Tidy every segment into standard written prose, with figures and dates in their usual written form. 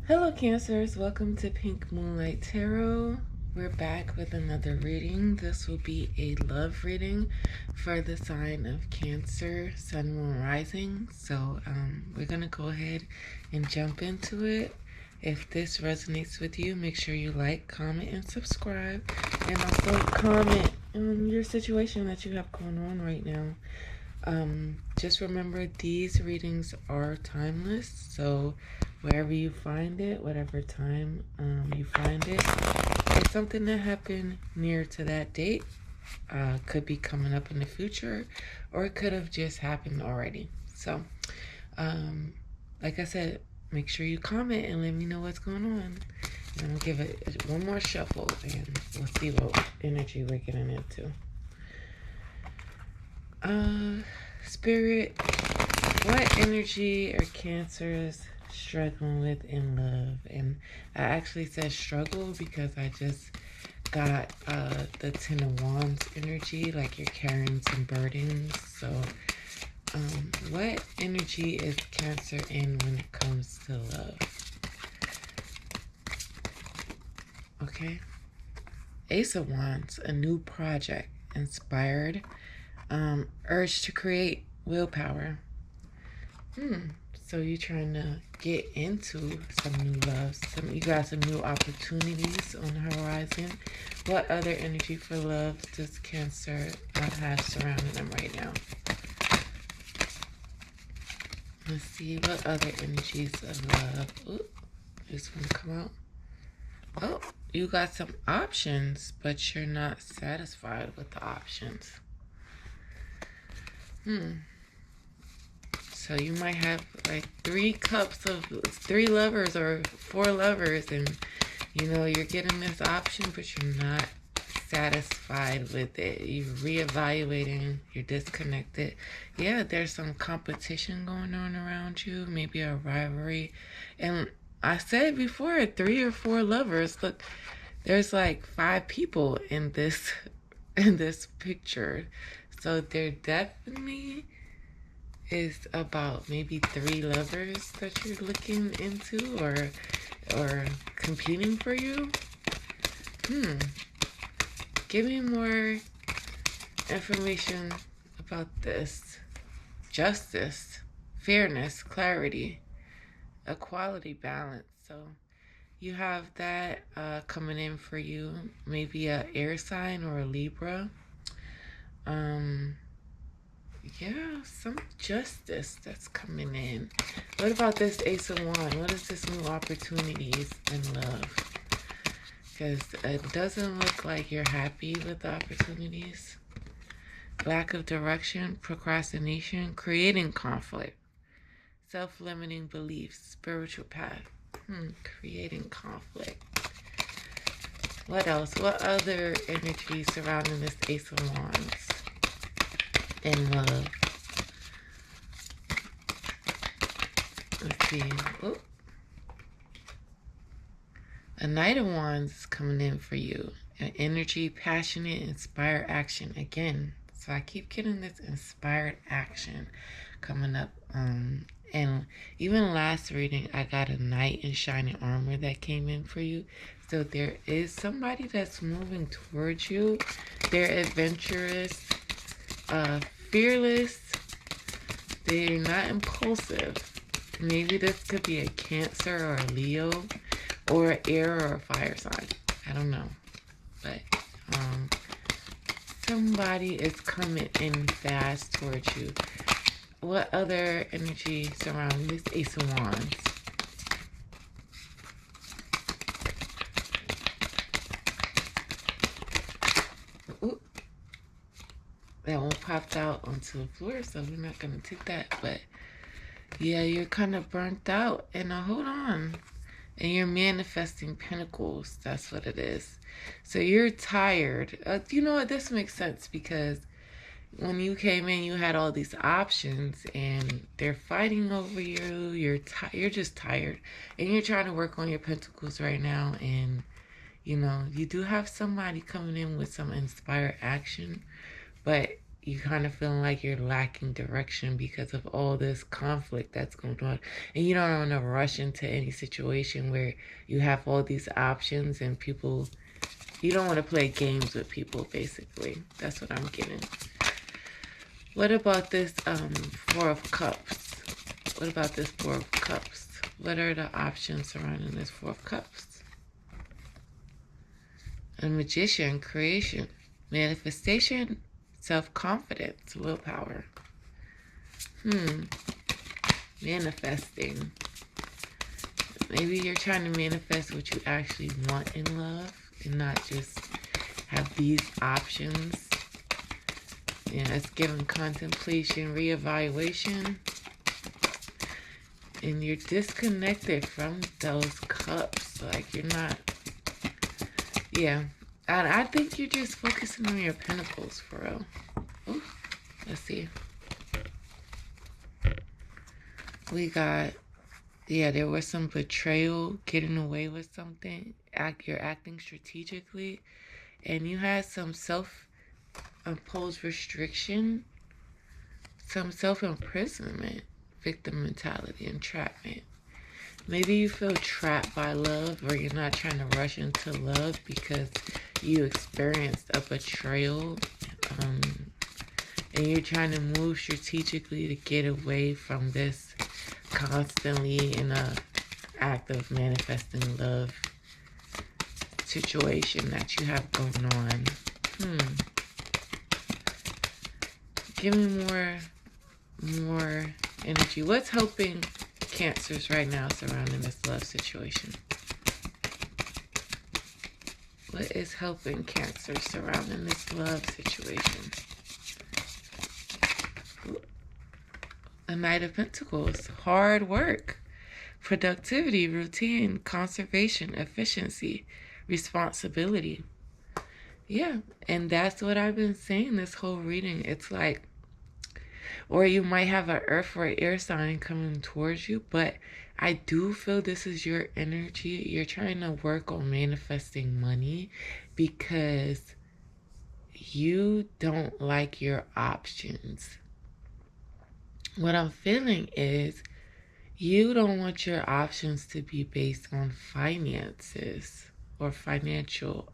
Hello Cancers, welcome to Pink Moonlight Tarot. We're back with another reading. This will be a love reading for the sign of Cancer, Sun, Moon, Rising. So we're going to go ahead and jump into it. If this resonates with you, make sure you like, comment, and subscribe. And also comment on your situation that you have going on right now. Just remember these readings are timeless, so wherever you find it, whatever time you find it, it's something that happened near to that date. Could be coming up in the future, or it could have just happened already. So, like I said, make sure you comment and let me know what's going on. And I'll give it one more shuffle and we'll see what energy we're getting into. Spirit, what energy are Cancers struggling with in love? And I actually said struggle because I just got the Ten of Wands energy, like you're carrying some burdens. So what energy is Cancer in when it comes to love? Okay. Ace of Wands, a new project, inspired, urge to create, willpower. So you're trying to get into some new love. You got some new opportunities on the horizon. What other energy for love does Cancer have surrounding them right now? Let's see what other energies of love. Ooh, this one come out. Oh, you got some options, but you're not satisfied with the options. So you might have like 3 cups of 3 lovers or 4 lovers, and you know you're getting this option, but you're not satisfied with it. You're reevaluating, you're disconnected. Yeah, there's some competition going on around you, maybe a rivalry. And I said before, 3 or 4 lovers. Look, there's like 5 people in this picture. So there definitely is about maybe 3 lovers that you're looking into or competing for you. Give me more information about this. Justice, fairness, clarity, equality, balance. So you have that coming in for you. Maybe a air sign or a Libra. Yeah, some justice that's coming in. What about this Ace of Wands? What is this new opportunities in love? Because it doesn't look like you're happy with the opportunities. Lack of direction, procrastination, creating conflict, self-limiting beliefs, spiritual path. Creating conflict. What else? What other energy surrounding this Ace of Wands in love? Let's see. Ooh. A Knight of Wands is coming in for you. An energy, passionate, inspired action. Again, so I keep getting this inspired action coming up. And even last reading, I got a Knight in shining armor that came in for you. So there is somebody that's moving towards you. They're adventurous, fearless. They're not impulsive. Maybe this could be a Cancer or a Leo, or an air or a fire sign. I don't know. But somebody is coming in fast towards you. What other energy surrounds this Ace of Wands? Ooh, that one popped out onto the floor, so we're not going to take that. But yeah, you're kind of burnt out. And hold on. And you're manifesting pentacles. That's what it is. So you're tired. You know what? This makes sense because when you came in, you had all these options and they're fighting over you. You're just tired. And you're trying to work on your pentacles right now. And, you know, you do have somebody coming in with some inspired action. But you kind of feeling like you're lacking direction because of all this conflict that's going on. And you don't want to rush into any situation where you have all these options and people, you don't want to play games with people, basically. That's what I'm getting. What about this Four of Cups? What about this Four of Cups? What are the options surrounding this Four of Cups? A Magician, creation, manifestation, self-confidence, willpower. Manifesting. Maybe you're trying to manifest what you actually want in love and not just have these options. Yeah, it's giving contemplation, reevaluation. And you're disconnected from those cups. Like, you're not... Yeah. I think you're just focusing on your pentacles, for real. Ooh, let's see. We got, yeah, there was some betrayal, getting away with something. You're acting strategically. And you had some self-imposed restriction, some self-imprisonment, victim mentality, entrapment. Maybe you feel trapped by love, or you're not trying to rush into love because you experienced a betrayal, and you're trying to move strategically to get away from this constantly in a act of manifesting love situation that you have going on. Give me more energy. What's helping Cancers right now surrounding this love situation? What is helping Cancer surrounding this love situation? A Knight of Pentacles. Hard work, productivity, routine, conservation, efficiency, responsibility. Yeah, and that's what I've been saying this whole reading. It's like, or you might have an earth or air sign coming towards you, but I do feel this is your energy. You're trying to work on manifesting money because you don't like your options. What I'm feeling is you don't want your options to be based on finances or financial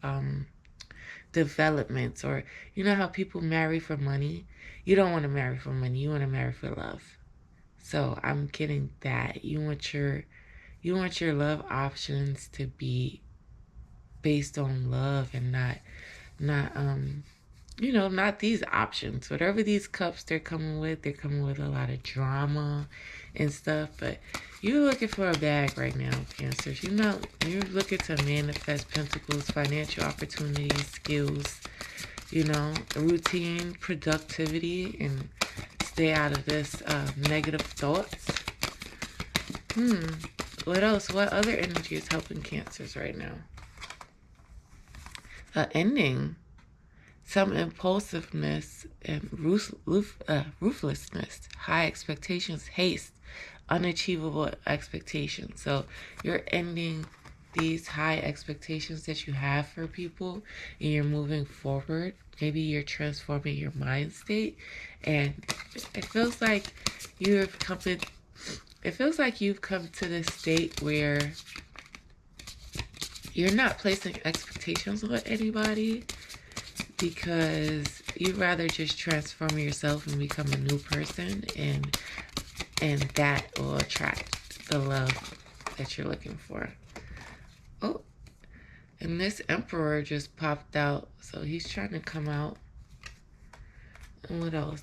developments, or you know how people marry for money? You don't want to marry for money. You want to marry for love. So I'm getting that. You want your love options to be based on love and not not these options. Whatever these cups they're coming with a lot of drama and stuff. But you're looking for a bag right now, Cancers. You're looking to manifest pentacles, financial opportunities, skills, routine, productivity, and stay out of this negative thoughts. What else? What other energy is helping Cancers right now? Ending. Some impulsiveness and ruthlessness, high expectations, haste, unachievable expectations. So you're ending these high expectations that you have for people and you're moving forward. Maybe you're transforming your mind state, and it feels like you've come to this state where you're not placing expectations on anybody, because you'd rather just transform yourself and become a new person, and that will attract the love that you're looking for. Oh, and this Emperor just popped out, so he's trying to come out. And what else?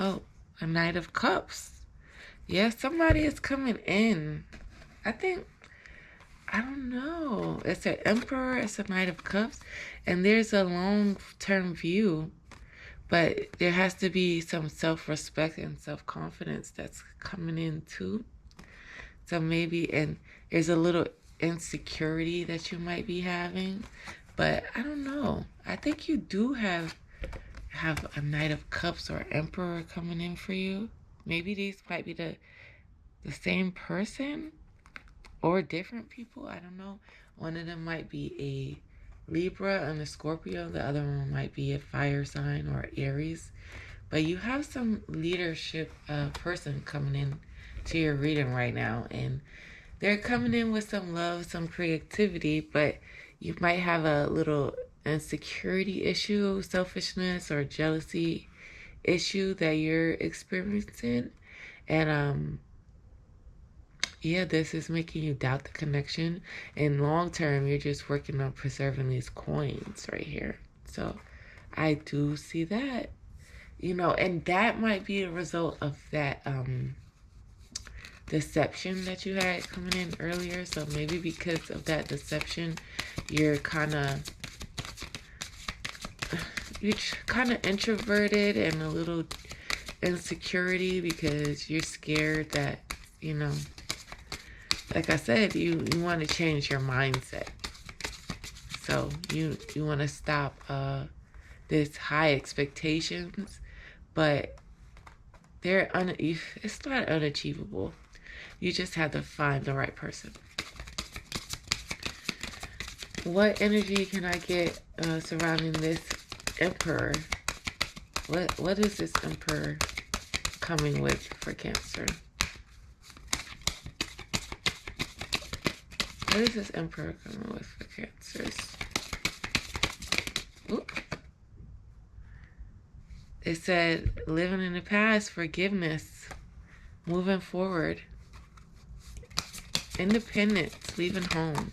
Oh, a Knight of Cups. Yeah, somebody is coming in. I don't know. It's an Emperor, it's a Knight of Cups, and there's a long-term view, but there has to be some self-respect and self-confidence that's coming in too. So maybe, and there's a little insecurity that you might be having, but I don't know. I think you do have a Knight of Cups or Emperor coming in for you. Maybe these might be the same person or different people. I don't know. One of them might be Libra and a Scorpio. The other one might be a fire sign or Aries. But you have some leadership person coming in to your reading right now. And they're coming in with some love, some creativity, but you might have a little insecurity issue, selfishness, or jealousy issue that you're experiencing. And yeah, this is making you doubt the connection. In long term, you're just working on preserving these coins right here. So I do see that. You know, and that might be a result of that deception that you had coming in earlier. So maybe because of that deception, you're kind of introverted and a little insecurity because you're scared that, you know, like I said, you want to change your mindset. So you want to stop this high expectations, but it's not unachievable. You just have to find the right person. What energy can I get surrounding this Emperor? What is this Emperor coming with for Cancer? What is this Emperor coming with for Cancers? Oop. It said living in the past, forgiveness, moving forward, independence, leaving home.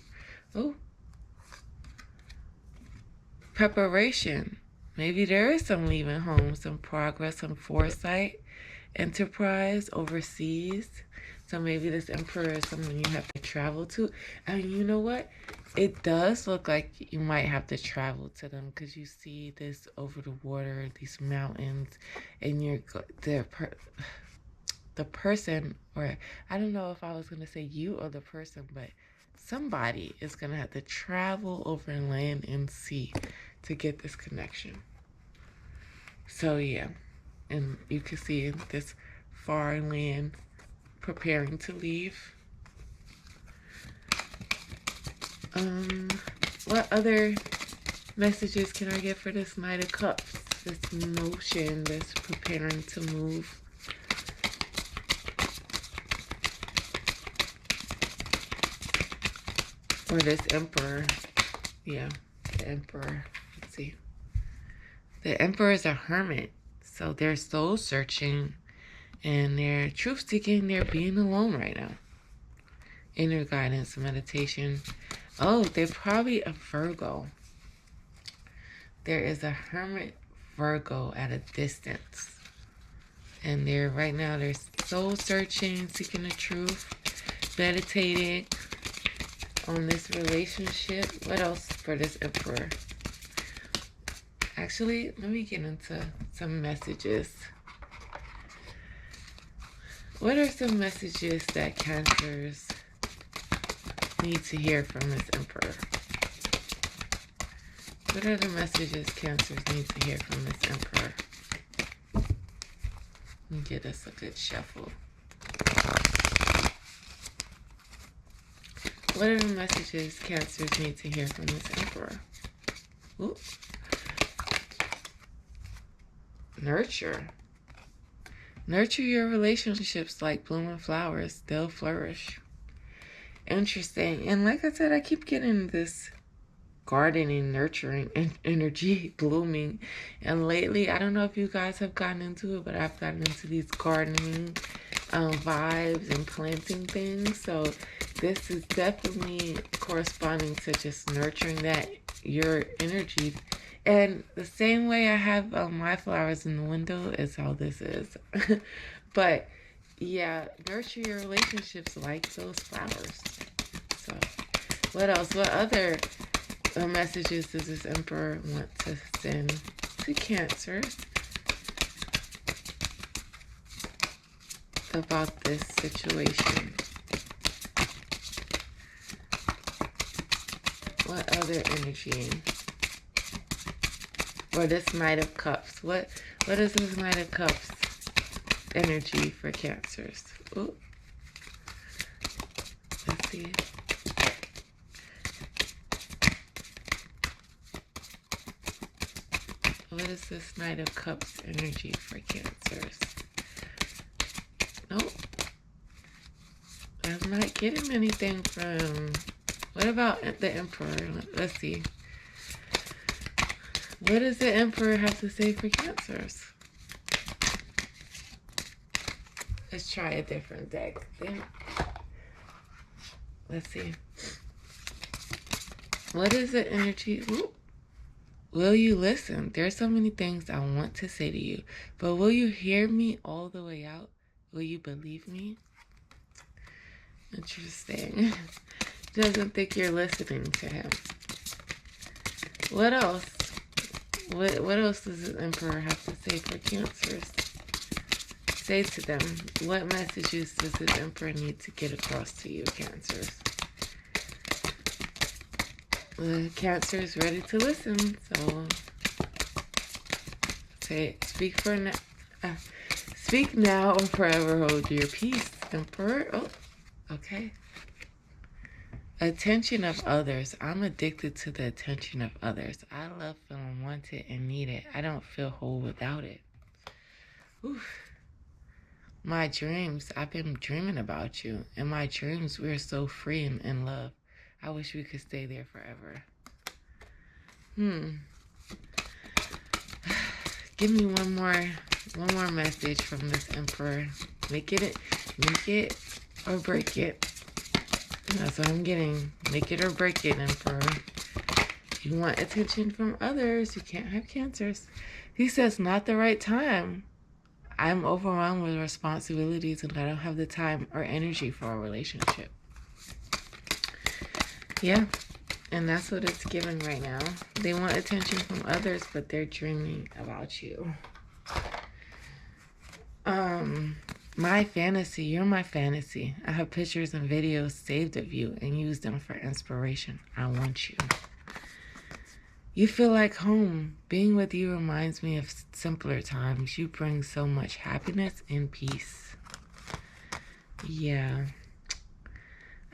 Oh, preparation. Maybe there is some leaving home, some progress, some foresight, enterprise, overseas. So maybe this Emperor is someone you have to travel to. And you know what? It does look like you might have to travel to them because you see this over the water, these mountains, and the person, or I don't know if I was going to say you or the person, but somebody is going to have to travel over land and sea to get this connection. So yeah, and you can see this far land preparing to leave. What other messages can I get for this Knight of Cups? This motion, this preparing to move. Or this Emperor. Yeah, the Emperor. Let's see. The Emperor is a hermit. So they're soul searching and they're truth seeking. They're being alone right now. Inner guidance, meditation. Oh, they're probably a Virgo. There is a hermit Virgo at a distance. And right now they're soul searching, seeking the truth, meditating on this relationship. What else for this Emperor? Actually, let me get into some messages. What are some messages that Cancers need to hear from this Emperor? What are the messages Cancers need to hear from this Emperor? Let me get us a good shuffle. What are the messages Cancers need to hear from this Emperor? Ooh. Nurture. Nurture your relationships like blooming flowers. They'll flourish. Interesting. And like I said, I keep getting this gardening, nurturing energy, blooming. And lately, I don't know if you guys have gotten into it, but I've gotten into these gardening vibes and planting things. So this is definitely corresponding to just nurturing your energy. And the same way I have my flowers in the window is how this is. But yeah, nurture your relationships like those flowers. So what else? What other messages does this Emperor want to send to Cancers about this situation? What other energy? Or this Knight of Cups. What is this Knight of Cups energy for Cancers? Ooh. Let's see. What is this Knight of Cups energy for Cancers? Nope. I'm not getting anything from... What about the Emperor? Let's see. What does the Emperor have to say for Cancers? Let's try a different deck. Let's see. What is the energy? Ooh. Will you listen? There's so many things I want to say to you, but will you hear me all the way out? Will you believe me? Interesting. Doesn't think you're listening to him. What else? What else does the Emperor have to say for Cancers? Say to them. What messages does the Emperor need to get across to you, Cancers? Cancer is ready to listen, so say, speak now or forever hold your peace, Emperor. Oh, okay. Attention of others. I'm addicted to the attention of others. I love feeling wanted and needed. I don't feel whole without it. Oof. My dreams. I've been dreaming about you. In my dreams, we're so free and in love. I wish we could stay there forever. Give me one more message from this Emperor. Make it or break it. That's what I'm getting. Make it or break it, Emperor. You want attention from others. You can't have Cancers. He says, not the right time. I'm overwhelmed with responsibilities and I don't have the time or energy for a relationship. Yeah, and that's what it's giving right now. They want attention from others, but they're dreaming about you. My fantasy, you're my fantasy. I have pictures and videos saved of you and use them for inspiration. I want you. You feel like home. Being with you reminds me of simpler times. You bring so much happiness and peace. Yeah.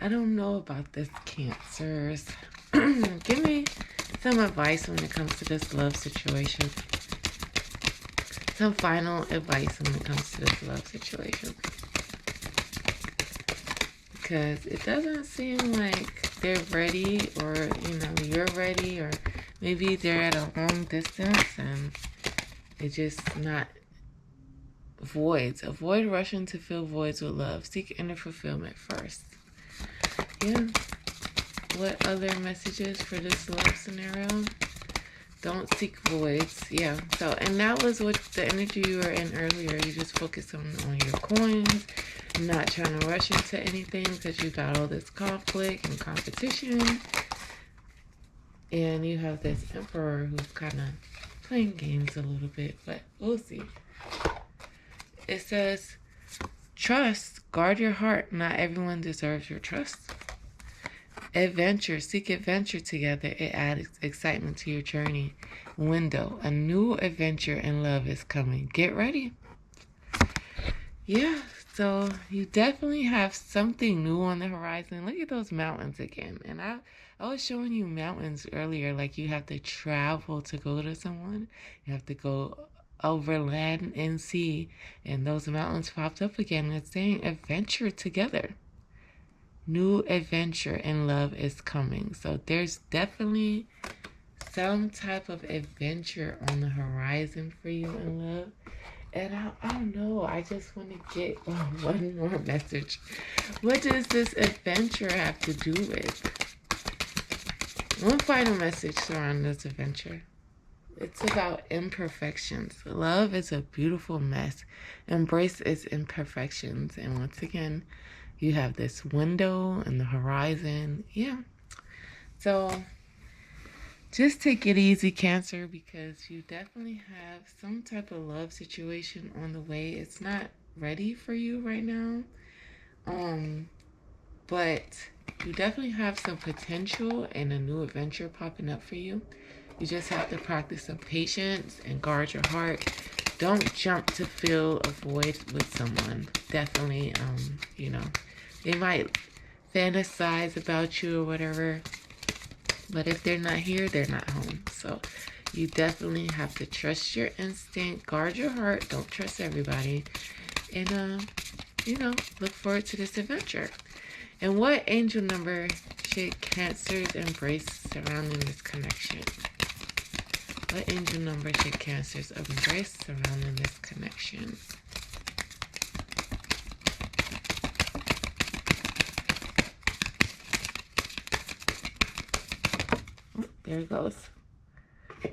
I don't know about this, Cancers. Give me some advice when it comes to this love situation. Some final advice when it comes to this love situation. Because it doesn't seem like they're ready, or, you know, you're ready, or maybe they're at a long distance and it's just not voids. Avoid rushing to fill voids with love. Seek inner fulfillment first. Yeah. What other messages for this love scenario? Don't seek voids. Yeah. So, and that was what the energy you were in earlier. You just focus on your coins. Not trying to rush into anything because you got all this conflict and competition. And you have this Emperor who's kind of playing games a little bit, but we'll see. It says, trust, guard your heart. Not everyone deserves your trust. Adventure, seek adventure together. It adds excitement to your journey. Window, a new adventure in love is coming. Get ready. Yeah, so you definitely have something new on the horizon. Look at those mountains again. And I was showing you mountains earlier, like you have to travel to go to someone. You have to go over land and sea. And those mountains popped up again. It's saying adventure together. New adventure in love is coming. So there's definitely some type of adventure on the horizon for you in love. And I don't know. I just want to get one more message. What does this adventure have to do with? One final message surrounding this adventure. It's about imperfections. Love is a beautiful mess. Embrace its imperfections. And once again, you have this window and the horizon. Yeah. So just take it easy, Cancer, because you definitely have some type of love situation on the way. It's not ready for you right now. But you definitely have some potential and a new adventure popping up for you. You just have to practice some patience and guard your heart. Don't jump to fill a void with someone. Definitely, you know, they might fantasize about you or whatever. But if they're not here, they're not home. So You definitely have to trust your instinct, guard your heart, don't trust everybody, and you know, look forward to this adventure. And what angel number should Cancers embrace surrounding this connection? What angel number should Cancers embrace surrounding this connection? Oh, there it goes.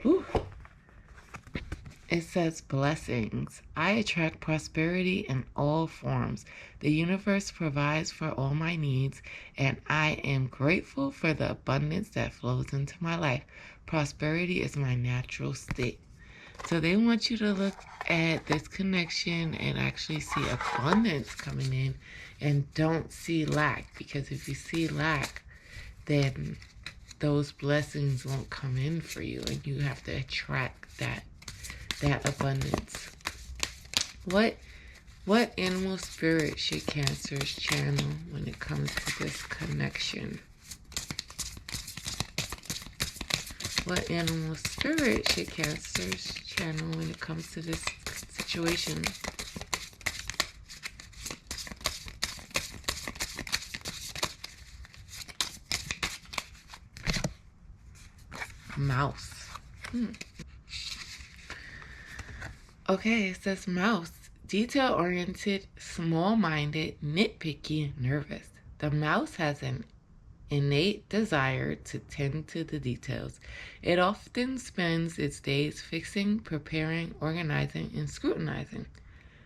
Ooh. It says, blessings. I attract prosperity in all forms. The universe provides for all my needs, and I am grateful for the abundance that flows into my life. Prosperity is my natural state. So they want you to look at this connection and actually see abundance coming in, and don't see lack, because if you see lack, then those blessings won't come in for you, and you have to attract that abundance. What animal spirit should Cancers channel when it comes to this connection? What animal spirit should Cancers channel when it comes to this situation? Mouse. Okay, it says mouse. Detail-oriented, small-minded, nitpicky, nervous. The mouse has an innate desire to tend to the details. It often spends its days fixing, preparing, organizing, and scrutinizing.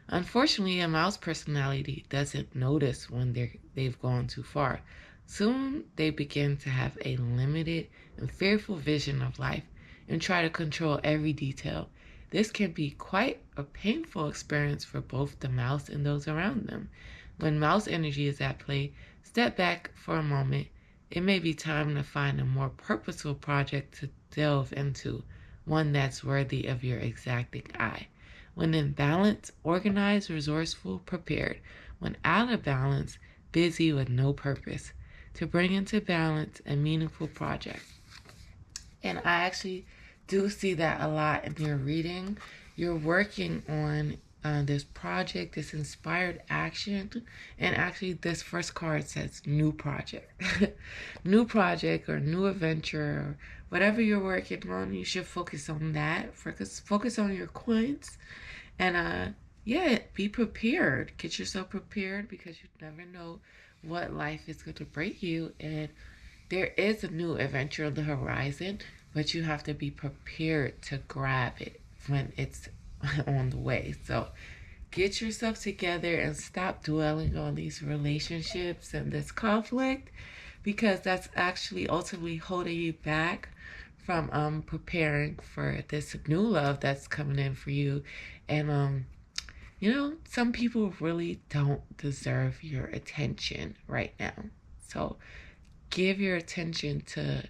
Unfortunately, a mouse personality doesn't notice when they've gone too far. Soon, they begin to have a limited and fearful vision of life and try to control every detail. This can be quite a painful experience for both the mouse and those around them. When mouse energy is at play, step back for a moment. It may be time to find a more purposeful project to delve into, one that's worthy of your exacting eye. When in balance, organized, resourceful, prepared. When out of balance, busy with no purpose. To bring into balance a meaningful project. And I actually do see that a lot in your reading. You're working on this project, this inspired action, and actually this first card says new project. New project or new adventure, or whatever you're working on, you should focus on that. Focus on your coins, and yeah, be prepared. Get yourself prepared, because you never know what life is going to bring you, and there is a new adventure on the horizon, but you have to be prepared to grab it when it's on the way. So get yourself together and stop dwelling on these relationships and this conflict, because that's actually ultimately holding you back from preparing for this new love that's coming in for you. And you know, some people really don't deserve your attention right now. So give your attention to